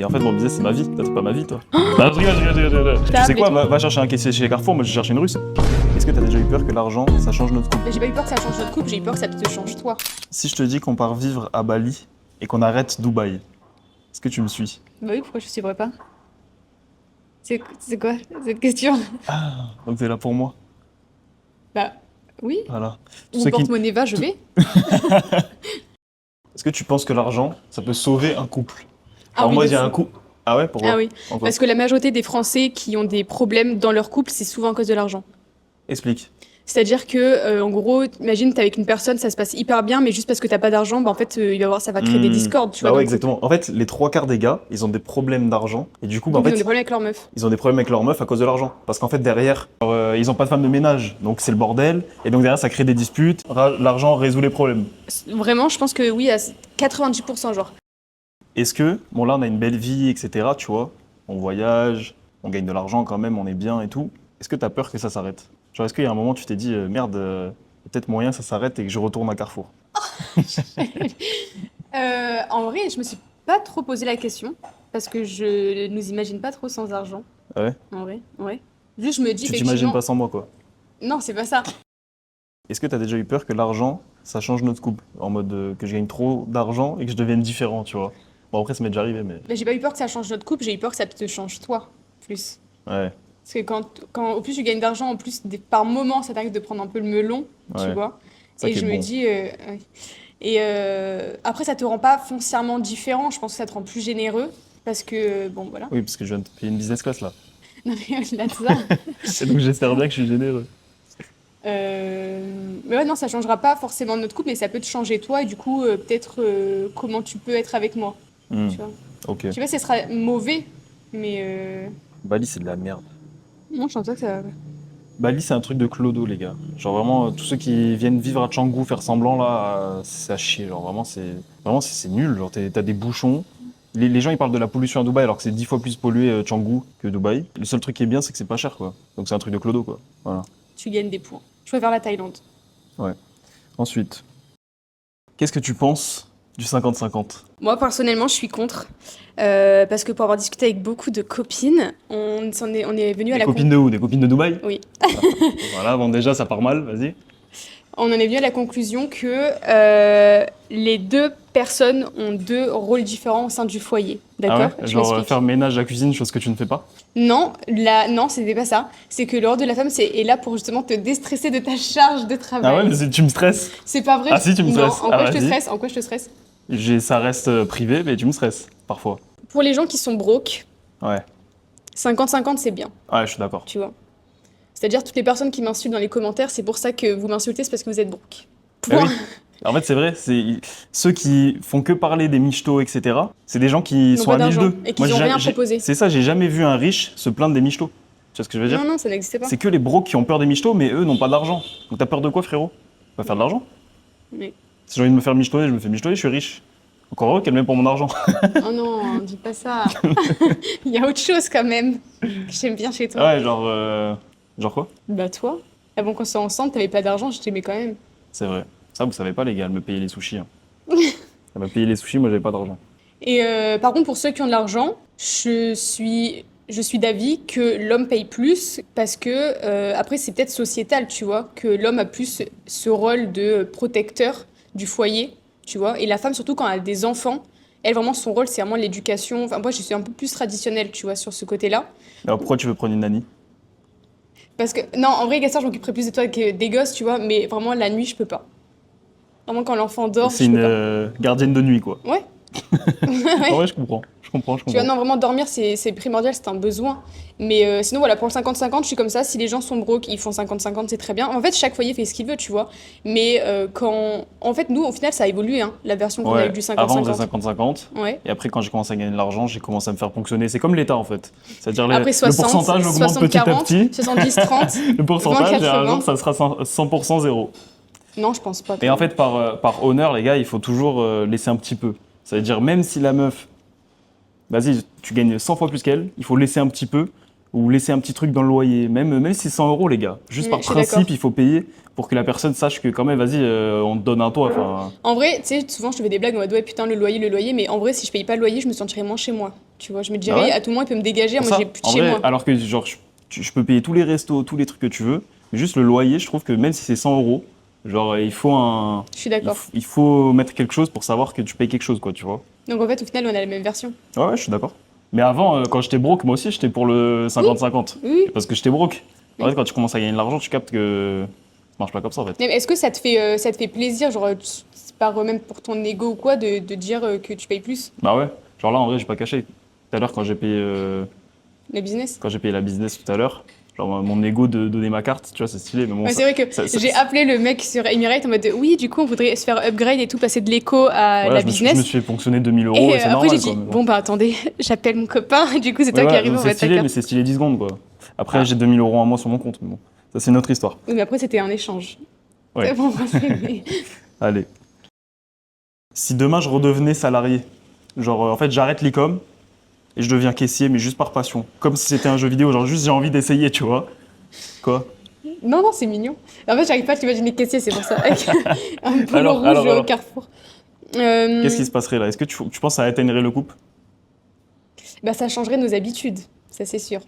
Et en fait, mon business, c'est ma vie. Toi, c'est pas ma vie, toi. Bah, je rigole. Tu sais quoi, va chercher un caissier chez Carrefour, moi je cherche une russe. Est-ce que t'as déjà eu peur que l'argent, ça change notre couple? Mais j'ai pas eu peur que ça change notre couple, j'ai eu peur que ça te change toi. Si je te dis qu'on part vivre à Bali et qu'on arrête Dubaï, est-ce que tu me suis? Bah oui, pourquoi je suivrais pas? C'est quoi cette question? Ah, donc t'es là pour moi. Bah oui. Voilà. Mon porte-monnaie va, je vais. Est-ce que tu penses que l'argent, ça peut sauver un couple? Ah Alors oui, moi, de il y a fou. un couple. Ah ouais, pourquoi? Ah oui, En quoi? parce que la majorité des Français qui ont des problèmes dans leur couple, c'est souvent à cause de l'argent. Explique. C'est-à-dire que, en gros, imagine, t'es avec une personne, ça se passe hyper bien, mais juste parce que t'as pas d'argent, bah en fait, ça va créer des discordes, tu Bah vois. ouais, dans le couple. exactement. En fait, les trois quarts des gars, ils ont des problèmes d'argent. Et du coup, bah, en Donc ils ont fait, des problèmes avec leur meuf. ils ont des problèmes avec leur meuf à cause de l'argent. Parce qu'en fait, derrière, ils ont pas de femme de ménage. Donc c'est le bordel. Et donc derrière, ça crée des disputes. L'argent résout les problèmes. Vraiment, je pense que oui, à 90%, genre. Est-ce que, bon là, on a une belle vie, etc., tu vois. On voyage, on gagne de l'argent quand même, on est bien et tout. Est-ce que t'as peur que ça s'arrête? Genre, est-ce qu'il y a un moment, tu t'es dit, merde, y a peut-être moyen que ça s'arrête et que je retourne à Carrefour? En vrai, je me suis pas trop posé la question, parce que je nous imagine pas trop sans argent. Ah ouais? En vrai, ouais. Juste, je me dis Tu t'imagines effectivement. pas sans moi, quoi. Non, c'est pas ça. Est-ce que t'as déjà eu peur que l'argent, ça change notre couple? En mode que je gagne trop d'argent et que je devienne différent, tu vois. Bon, après, ça m'est déjà arrivé, mais. Mais j'ai pas eu peur que ça change notre couple, j'ai eu peur que ça te change toi, plus. Ouais, Parce que quand au plus tu gagnes d'argent, en plus, par moment, ça t'arrive de prendre un peu le melon, tu ouais. vois. Ça Et qui est je me bon. dis. Ouais. Et après, ça te rend pas foncièrement différent, je pense que ça te rend plus généreux. Parce que, bon, voilà. Oui, parce que je viens de te payer une business class, là. Non, mais au-delà de ça. Et donc, j'espère bien que je suis généreux. Mais ouais, non, ça changera pas forcément notre couple, mais ça peut te changer toi, et du coup, peut-être comment tu peux être avec moi, Hmm, tu vois. ok. Je sais pas si ce sera mauvais, mais Bali, c'est de la merde. non, je pense pas que ça. Bali, c'est un truc de clodo, les gars. Genre vraiment, tous ceux qui viennent vivre à Canggu, faire semblant, là, c'est à chier. Genre vraiment, c'est nul. Genre, t'as des bouchons. Les gens, ils parlent de la pollution à Dubaï, alors que c'est 10 fois plus pollué Canggu que Dubaï. Le seul truc qui est bien, c'est que c'est pas cher, quoi. Donc c'est un truc de clodo, quoi. Voilà. Tu gagnes des points. Je préfère la Thaïlande. Ouais. Ensuite, qu'est-ce que tu penses du 50-50? Moi, personnellement, je suis contre. Parce que pour avoir discuté avec beaucoup de copines, on est venu à Des la copines de où? Des copines de Dubaï? Oui. Voilà, bon, déjà, ça part mal, vas-y. On en est venu à la conclusion que les deux personnes ont deux rôles différents au sein du foyer. D'accord? Ah ouais? Je Genre m'explique. faire ménage, la cuisine, chose que tu ne fais pas? Non, non, c'était pas ça. C'est que le rôle de la femme est là pour justement te déstresser de ta charge de Ah travail. ouais, mais tu me stresses. C'est pas vrai. Ah si, tu me Non, stresses. en Ah, quoi je te vas-y. stresse? En quoi je te stresse? Ça reste privé, mais tu me stresses, parfois. Pour les gens qui sont broke, Ouais, 50-50 c'est bien, ouais, je suis d'accord. tu vois. C'est-à-dire toutes les personnes qui m'insultent dans les commentaires, c'est pour ça que vous m'insultez, c'est parce que vous êtes broke. Eh Point. oui. En fait, c'est vrai, ceux qui font que parler des michetots, etc., c'est des gens qui N'ont sont pas à d'argent 1002. et qui n'ont rien proposé. C'est ça, j'ai jamais vu un riche se plaindre des michetots. Tu vois ce que je veux dire? Non, non, ça n'existait pas. C'est que les brocs qui ont peur des michetots, mais eux n'ont pas d'argent. Donc t'as peur de quoi, frérot? On va faire de l'argent. Mais... Si j'ai envie de me faire michetoter, je me fais michetoter, je suis riche. Encore heureux qu'elle m'aime pour mon argent. Oh non, dis pas ça. Il y a autre chose quand même que j'aime bien chez toi. Ouais, genre quoi? Bah toi, avant qu'on soit ensemble, t'avais pas d'argent, je t'aimais quand même. C'est vrai. Ça, vous savez pas, les gars, elle me payait les sushis. Hein. Elle m'a payé les sushis, moi j'avais pas d'argent. Et par contre, pour ceux qui ont de l'argent, je suis d'avis que l'homme paye plus parce que, après, c'est peut-être sociétal, tu vois, que l'homme a plus ce rôle de protecteur du foyer, tu vois. Et la femme, surtout quand elle a des enfants, elle, vraiment, son rôle, c'est vraiment l'éducation. Enfin, moi, je suis un peu plus traditionnelle, tu vois, sur ce côté-là. Alors pourquoi tu veux prendre une nanny? Parce que, non, en vrai, Gaspard, je m'occuperai plus de toi que des gosses, tu vois, mais vraiment, la nuit, je peux pas. Vraiment, quand l'enfant dort, C'est je une peux pas. gardienne de nuit, quoi. Ouais. Ah ouais, je comprends. Je comprends. Tu vois, non, vraiment, dormir, c'est primordial, c'est un besoin. Mais sinon, voilà, pour le 50-50, je suis comme ça. Si les gens sont broke, ils font 50-50, c'est très bien. En fait, chaque foyer fait ce qu'il veut, tu vois. Mais quand... En fait, nous, au final, ça a évolué, hein, la version qu'on a eue Ouais, du avant on 50-50. faisait 50-50. Ouais. Et après, quand j'ai commencé à gagner de l'argent, j'ai commencé à me faire ponctionner. C'est comme l'État, en fait. C'est-à-dire Après le 60, pourcentage augmente 60, petit à 40, petit. 70-30, Le pourcentage, et un 20-80. jour, ça sera 100% zéro. Non, je pense pas. Et en fait, par honneur, les gars, il faut toujours laisser un petit peu. Ça veut dire, même si la meuf, vas-y, tu gagnes 100 fois plus qu'elle, il faut laisser un petit peu ou laisser un petit truc dans le loyer, même si c'est 100 euros, les gars. Juste par Je suis d'accord. principe, il faut payer pour que la personne sache que quand même, vas-y, on te donne un toit. Enfin, En vrai, tu sais, souvent je te fais des blagues en mode ouais, putain, le loyer, mais en vrai, si je paye pas le loyer, je me sentirais moins chez moi. Tu vois, je me ah dirais, ouais, à tout moment, il peut me dégager, pour moi ça. j'ai plus de En chez vrai, moi. alors que genre, je peux payer tous les restos, tous les trucs que tu veux, mais juste le loyer, je trouve que même si c'est 100 euros, genre, Je suis d'accord. il faut mettre quelque chose pour savoir que tu payes quelque chose, quoi, tu vois. Donc en fait, au final, on a la même version. Ouais, ouais, je suis d'accord. Mais avant, quand j'étais broke, moi aussi, j'étais pour le Oui, 50-50. oui, Parce que j'étais broke. En oui. fait, quand tu commences à gagner de l'argent, tu captes que ça marche pas comme ça, en fait. Mais est-ce que ça te fait plaisir, genre, c'est pas même pour ton ego ou quoi, de dire que tu payes plus Bah ouais. Genre là, en vrai, j'ai pas caché. Tout à l'heure, le business? quand j'ai payé la business tout à l'heure, genre mon ego de donner ma carte, tu vois, c'est stylé. Mais bon, Ouais, c'est vrai que j'ai appelé le mec sur Emirates en mode oui, du coup, on voudrait se faire upgrade et tout, passer de l'éco à voilà, la je me business. suis fait ponctionner 2000 euros Et et c'est après, j'ai normal, quoi. dit Mais bon. bon, bah attendez, j'appelle mon copain, du coup, c'est Ouais, toi qui voilà, arrive, donc on c'est va ta stylé, mais carte. c'est stylé 10 secondes, quoi. Après, Ah, j'ai 2000 euros en mois sur mon compte, mais bon, ça, c'est une autre histoire. oui, mais après, c'était un échange. Ouais, C'est bon, mais- allez. Si demain, je redevenais salarié, genre, en fait, j'arrête l'e-com et je deviens caissier, mais juste par passion. Comme si c'était un jeu vidéo, genre, juste j'ai envie d'essayer, tu vois. Quoi? Non, non, c'est mignon. En fait, j'arrive pas à t'imaginer caissier, c'est pour ça. Avec un polo Alors, rouge alors, au alors. Carrefour. Qu'est-ce qui Euh, se passerait là? Est-ce que tu penses que ça atteindrait le couple? Bah, ça changerait nos habitudes, ça c'est sûr.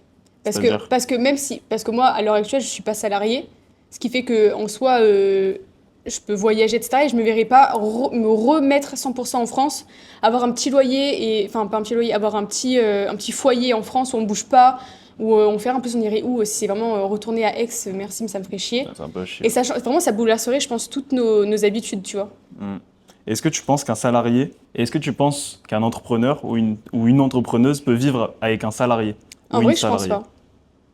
C'est-à-dire? Parce que moi, à l'heure actuelle, je suis pas salariée, ce qui fait que en soi, je peux voyager, etc. Et je me verrais pas me remettre 100% en France, avoir un petit loyer, enfin pas un petit loyer, avoir un petit foyer en France où on bouge pas, où on fait un peu, on irait où, si c'est vraiment retourner à Aix, merci, mais ça me ferait chier. Ouais, c'est un peu chier. Et ça, vraiment, ça bouleverserait, je pense, toutes nos habitudes, tu vois. Hmm. Est-ce que tu penses qu'un salarié, et est-ce que tu penses qu'un entrepreneur ou une entrepreneuse peut vivre avec un salarié ou En une vrai, je pense salariée? pas.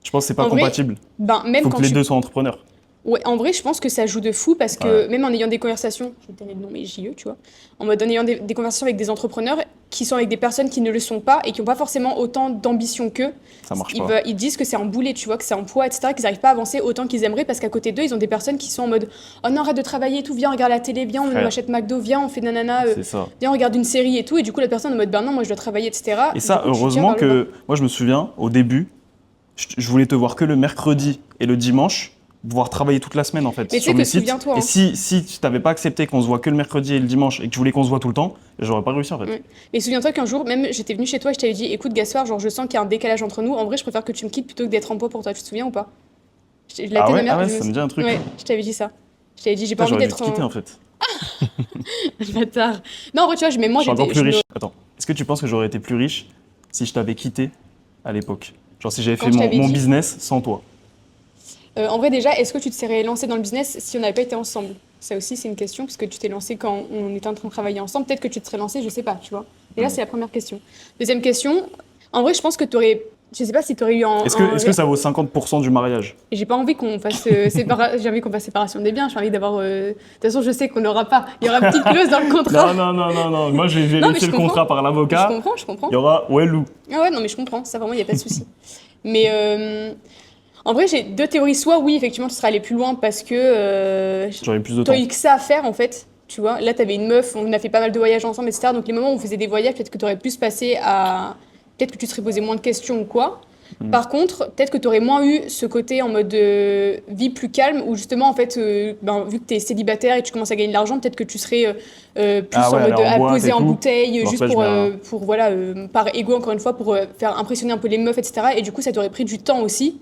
Je pense que c'est pas En vrai, compatible. ben, Il même faut quand que les tu deux soient entrepreneurs. Ouais, en vrai, je pense que ça joue de fou parce Ouais, que même en ayant des conversations, je vais te donner le nom, mais JE, tu vois, en mode en ayant des conversations avec des entrepreneurs qui sont avec des personnes qui ne le sont pas et qui n'ont pas forcément autant d'ambition qu'eux, ça marche pas. ils disent que c'est un boulet, tu vois, que c'est un poids, etc., qu'ils n'arrivent pas à avancer autant qu'ils aimeraient parce qu'à côté d'eux, ils ont des personnes qui sont en mode oh non, arrête de travailler et tout, viens, on regarde la télé, viens, on Frère, achète McDo, viens, on fait nanana, c'est ça. viens, on regarde une série et tout, et du coup, la personne en mode ben non, moi je dois travailler, etc., Et du ça, coup, tu tires heureusement vers le bas. que moi je me souviens au début, je voulais te voir que le mercredi et le dimanche, pouvoir travailler toute la semaine en fait Mais tu sur sais mes que sites. souviens-toi, Et hein. si tu t'avais pas accepté qu'on se voit que le mercredi et le dimanche et que tu voulais qu'on se voit tout le temps, j'aurais pas réussi en fait. Ouais. Mais souviens-toi qu'un jour, même j'étais venue chez toi et je t'avais dit, écoute Gaspard, genre je sens qu'il y a un décalage entre nous. En vrai, je préfère que tu me quittes plutôt que d'être en poids pour toi. Tu te souviens ou pas? La Ah tête de ouais, ma ah mère, ouais, ça me dit un truc. Ouais, je t'avais dit ça. Je t'avais dit, j'ai pas Putain, envie j'aurais dû te d'être quitter en. en fait. Bâtard. Non, en vrai, tu vois, même Je moi, suis encore j'étais. plus riche. Attends, est-ce que tu penses que j'aurais été plus riche si je t'avais quitté à l'époque? Genre si j'avais fait Quand je t'avais mon dit. business sans toi? En vrai, déjà, est-ce que tu te serais lancé dans le business si on n'avait pas été ensemble? Ça aussi, c'est une question, parce que tu t'es lancé quand on était en train de travailler ensemble. Peut-être que tu te serais lancé, je sais pas, tu vois. Et là, Hmm. c'est la première question. Deuxième question, en vrai, je pense que tu aurais. Je sais pas si tu aurais eu Est-ce que ça vaut 50% du mariage? Et j'ai pas envie qu'on fasse j'ai envie qu'on fasse séparation des biens. J'ai envie d'avoir. De toute façon, je sais qu'on n'aura pas. Il y aura une petite clause dans le contrat. Non, non, non, non, non. Moi, je vais Non, mais vérifier je le comprends. contrat par Je l'avocat. comprends, je comprends. Il y aura ouais, Lou. Ah ouais, non, mais je comprends. Ça, vraiment, il y a pas de souci. Mais en vrai, j'ai deux théories. Soit oui, effectivement, tu serais allé plus loin parce que J'aurai plus de t'as temps. eu que ça à faire en fait. Tu vois, là, t'avais une meuf, on a fait pas mal de voyages ensemble, etc. Donc les moments où on faisait des voyages, peut-être que t'aurais plus passé à. Peut-être que tu te serais posé moins de questions ou quoi. Hmm. Par contre, peut-être que tu aurais moins eu ce côté en mode vie plus calme, où justement, en fait, vu que tu es célibataire et que tu commences à gagner de l'argent, peut-être que tu serais plus Ah en ouais, aller mode en à boîte et poser en tout. bouteille, Je me juste rappelle, je mets un. pour voilà, par ego, encore une fois, pour faire impressionner un peu les meufs, etc. Et du coup, ça t'aurait pris du temps aussi.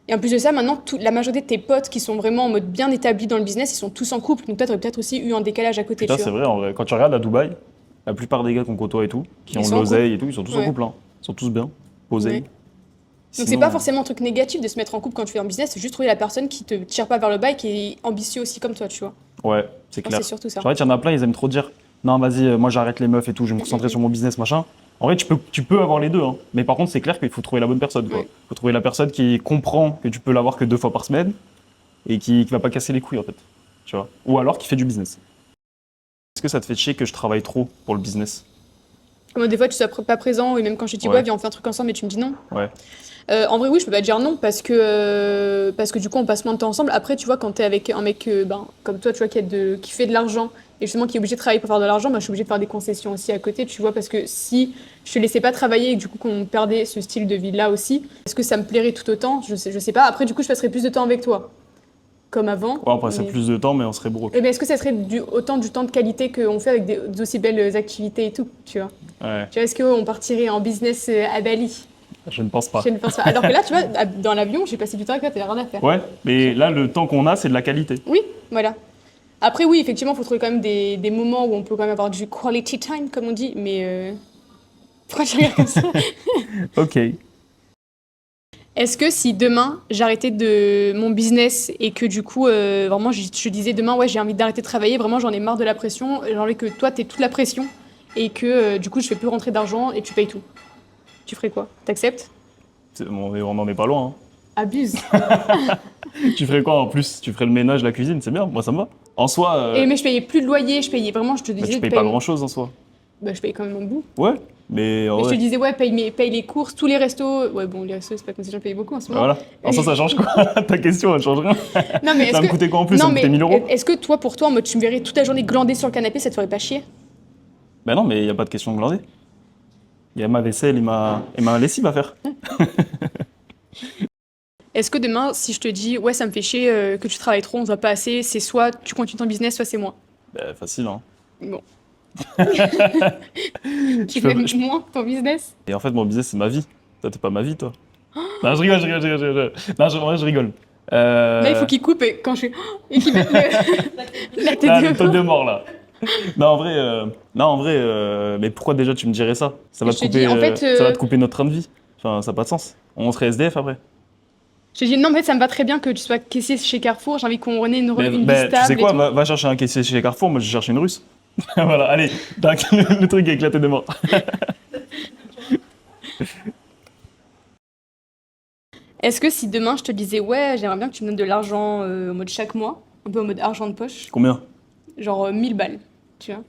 Et en plus de ça, maintenant, la majorité de tes potes qui sont vraiment en mode bien établis dans le business, ils sont tous en couple. Donc toi, tu aurais peut-être aussi eu un décalage à côté, Putain, tu c'est vois. vrai, en vrai. Quand tu regardes à Dubaï, la plupart des gars qu'on côtoie et tout, qui Ils ont de sont en couple. l'oseille et tout, ils sont tous en Ouais. couple, hein. Ils sont tous bien, posés. Ouais. Donc c'est Sinon, pas forcément un truc négatif de se mettre en couple quand tu fais un business, c'est juste trouver la personne qui te tire pas vers le bas et qui est ambitieux aussi comme toi, tu vois. ouais, Je c'est pense que clair. c'est surtout ça. Genre, en fait, il y en a plein, ils aiment trop dire non, vas-y, moi j'arrête les meufs et tout, je vais me concentrer sur mon business, machin. En vrai, tu peux avoir les deux, hein. Mais par contre, c'est clair qu'il faut trouver la bonne personne, quoi. Ouais. Il faut trouver la personne qui comprend que tu peux l'avoir que 2 fois par semaine et qui va pas casser les couilles, en fait. Tu vois. Ou alors qui fait du business. Est-ce que ça te fait chier que je travaille trop pour le business? Comme des fois tu sois pas présent, et même quand je te dis ouais, Ouais, viens on fait un truc ensemble et tu me dis non. ouais. En vrai, oui, je peux pas te dire non parce que du coup, on passe moins de temps ensemble. Après, tu vois, quand t'es avec un mec comme toi, tu vois, qui fait de l'argent et justement qui est obligé de travailler pour faire de l'argent, bah, je suis obligée de faire des concessions aussi à côté, tu vois, parce que si je te laissais pas travailler et que du coup qu'on perdait ce style de vie-là aussi, est-ce que ça me plairait tout autant? Je sais pas. Après, du coup, je passerais plus de temps avec toi, comme avant. Ouais, on passerait Mais... plus de temps, mais on serait broke. Eh ben, est-ce que ça serait autant du temps de qualité qu'on fait avec d'aussi belles activités et tout, tu vois? Ouais, Tu vois, est-ce qu'on partirait en business à Bali? je ne pense pas. Je ne pense pas. Alors que là, tu vois, dans l'avion, j'ai passé du temps avec toi, t'avais rien à faire. Ouais, mais là, le temps qu'on a, c'est de la qualité. Oui, voilà. Après, oui, effectivement, il faut trouver quand même des moments où on peut quand même avoir du quality time, comme on dit, mais pourquoi tu regardes comme ça? Ok. Est-ce que si demain, j'arrêtais de mon business et que du coup, vraiment, je disais demain, ouais, j'ai envie d'arrêter de travailler, vraiment, j'en ai marre de la pression, j'ai envie que toi, t'aies toute la pression et que du coup, je fais plus rentrer d'argent et tu payes tout. Tu ferais quoi? T'acceptes? On n'en est pas loin. Abuse. Hein. Tu ferais quoi en plus? Tu ferais le ménage, la cuisine, c'est bien, moi ça me va. En soi, Mais je payais plus de loyer, je payais vraiment, je te bah, disais tu de payes pas grand-chose en soi. Bah, je paye quand même un bout. Ouais, mais en Mais je te vrai, disais, ouais, paye les courses, tous les restos. Ouais, bon, les restos, c'est pas comme si j'en payais beaucoup en ce bah moment. voilà. En soi, ça change quoi? Ta question, elle change rien. Non, mais Ça va me coûter quoi en plus? Ça non, me coûtait mais 1000 euros? est-ce que toi, pour toi, en mode, tu me verrais toute la journée glander sur le canapé, ça te ferait pas chier? Bah non, mais il n'y a pas de question de glander. Il y a ma vaisselle et ma lessive à faire. Est-ce que demain, si je te dis, ouais, ça me fait chier que tu travailles trop, on se voit pas assez, c'est soit tu continues ton business, soit c'est moi. Bah facile, hein. Bon. Je Tu peux- fais je- moins ton business? Et en fait, mon business, c'est ma vie. Toi, t'es pas ma vie, toi. Non, je rigole. Non, en vrai, je rigole. Là, il faut qu'il coupe et quand je fais et qu'il mette la tête Là, de le taux de mort, là. Non, en vrai, mais pourquoi déjà tu me dirais ça? Ça va Je te te dis, couper, en fait, ça va te couper notre train de vie. Enfin, ça n'a pas de sens. On serait SDF après. je te dis, non, en fait, ça me va très bien que tu sois caissier chez Carrefour, j'ai envie qu'on ait une vie Tu sais stable et quoi? tout. Va chercher un caissier chez Carrefour, moi je cherche une russe. Voilà, allez, tac, le truc est éclaté de mort. Est-ce que si demain je te disais, ouais, j'aimerais bien que tu me donnes de l'argent en mode chaque mois, un peu en mode argent de poche, Combien? genre 1000 balles, tu vois,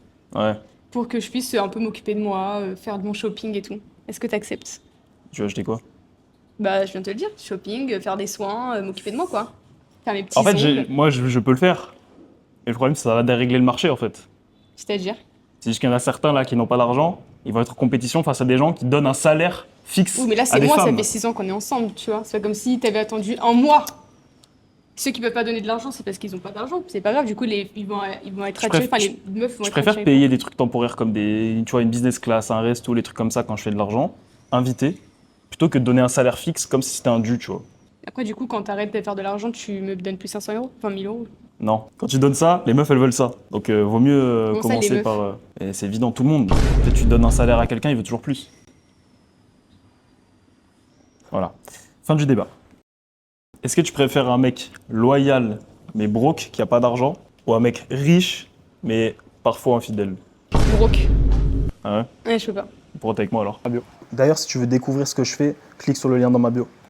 Ouais, pour que je puisse un peu m'occuper de moi, faire de mon shopping et tout. Est-ce que t'acceptes? tu veux acheter quoi? Bah, je viens de te le dire, shopping, faire des soins, m'occuper de moi, quoi. Faire mes petits En fait, ongles, moi je peux le faire. Et le problème, c'est que ça va dérégler le marché en fait. c'est-à-dire. C'est juste qu'il y en a certains là qui n'ont pas d'argent, ils vont être en compétition face à des gens qui donnent un salaire fixe Oui, mais là, à c'est des moi, ça femmes. fait 6 ans qu'on est ensemble, tu vois. C'est pas comme si t'avais attendu un mois. Ceux qui peuvent pas donner de l'argent, c'est parce qu'ils ont pas d'argent. C'est pas grave, du coup, ils vont être Je attirés, préfère- enfin, les meufs vont Je être préfère attirées payer des trucs temporaires comme tu vois, une business class, un resto, les trucs comme ça quand je fais de l'argent, invité, plutôt que de donner un salaire fixe comme si c'était un dû, tu vois. Après, du coup, quand t'arrêtes de faire de l'argent, tu me donnes plus 500 euros, enfin 1000 euros. Non. Quand tu donnes ça, les meufs elles veulent ça. Donc vaut mieux Comment ça, les commencer meufs? par. Et c'est évident, tout le monde. En fait, tu donnes un salaire à quelqu'un, il veut toujours plus. Voilà. Fin du débat. Est-ce que tu préfères un mec loyal mais broke qui a pas d'argent ou un mec riche mais parfois infidèle? Broke. Ah ouais? Ouais, je peux pas. Pourquoi t'es avec moi alors? D'ailleurs, si tu veux découvrir ce que je fais, clique sur le lien dans ma bio.